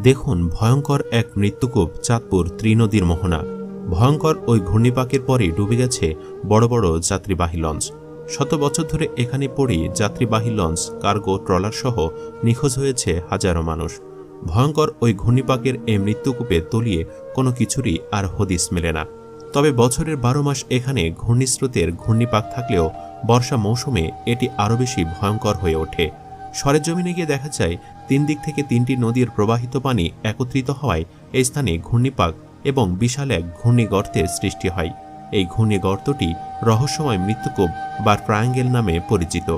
দেখুন ভয়ঙ্কর এক মৃত্যুকূপ চাঁদপুর ত্রিনদীর মোহনা। ভয়ঙ্কর ওই ঘূর্ণিপাকের পরে ডুবে গেছে বড় বড় যাত্রীবাহী লঞ্চ। শত বছর ধরে এখানে পড়ে যাত্রীবাহী লঞ্চ, কার্গো ট্রলার সহ নিখোঁজ হয়েছে হাজারো মানুষ। ভয়ঙ্কর ওই ঘূর্ণিপাকের এই মৃত্যুকূপে তলিয়ে কোনো কিছুরই আর হদিস মেলে না। তবে বছরের 12 মাস এখানে ঘূর্ণিস্রোতের ঘূর্ণিপাক থাকলেও বর্ষা মৌসুমে এটি আরও বেশি ভয়ঙ্কর হয়ে ওঠে। সরেজমিনে গিয়ে দেখা যায় 3 দিক থেকে 3টি নদীর প্রবাহিত পানি একত্রিত হওয়ায় এই স্থানে ঘূর্ণিপাক এবং বিশাল এক ঘূর্ণিগর্তের সৃষ্টি হয়। এই ঘূর্ণিগর্তটি রহস্যময় মৃত্যুকূপ বা ট্রায়াঙ্গেল নামে পরিচিত।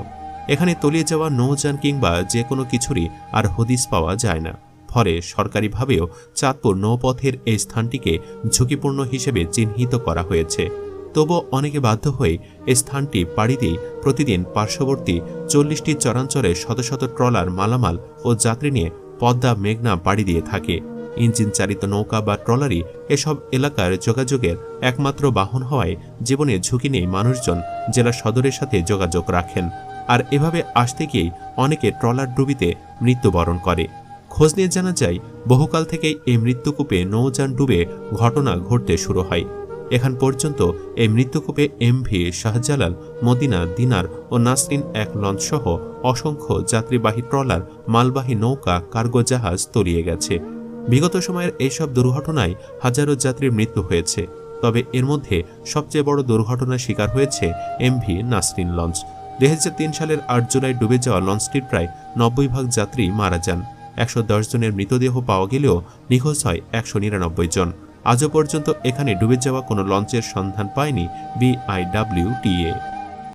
এখানে তলিয়ে যাওয়া নৌযান কিংবা যে কোনো কিছুরই আর হদিস পাওয়া যায় না। ফলে সরকারিভাবেও চাঁদপুর নৌপথের এই স্থানটিকে ঝুঁকিপূর্ণ হিসেবে চিহ্নিত করা হয়েছে। তবুও অনেকে বাধ্য হয়ে এই স্থানটি পাড়ি দিয়ে প্রতিদিন পার্শ্ববর্তী 40টি চরাঞ্চলে শত শত ট্রলার মালামাল ও যাত্রী নিয়ে পদ্মা মেঘনা পাড়ি দিয়ে থাকে। ইঞ্জিন চালিত নৌকা বা ট্রলারই এসব এলাকার যোগাযোগের একমাত্র বাহন হওয়ায় জীবনে ঝুঁকি নিয়ে মানুষজন জেলা সদরের সাথে যোগাযোগ রাখেন। আর এভাবে আসতে গিয়েই অনেকে ট্রলার ডুবিতে মৃত্যুবরণ করে। খোঁজ নিয়ে জানা যায় বহুকাল থেকেই এই মৃত্যুকূপে নৌযান ডুবে ঘটনা ঘটতে শুরু হয়। এখন পর্যন্ত এই মৃত্যুকূপে এমভি শাহজালাল, মদিনা, দিনার ও নাসরিন এক লঞ্চসহ অসংখ্য যাত্রীবাহী ট্রলার, মালবাহী নৌকা, কার্গো জাহাজ তলিয়ে গেছে। বিগত সময়ের এইসব দুর্ঘটনায় হাজারো যাত্রীর মৃত্যু হয়েছে। তবে এর মধ্যে সবচেয়ে বড় দুর্ঘটনার শিকার হয়েছে এমভি নাসরিন লঞ্চ। 2003 সালের 8 জুলাই ডুবে যাওয়া লঞ্চটির প্রায় 90% যাত্রী মারা যান। 110 জনের মৃতদেহ পাওয়া গেলেও নিখোঁজ হয় 199 জন। আজও পর্যন্ত এখানে ডুবে যাওয়া কোনো লঞ্চের সন্ধান পায়নি বিআইডব্লিউটিএ।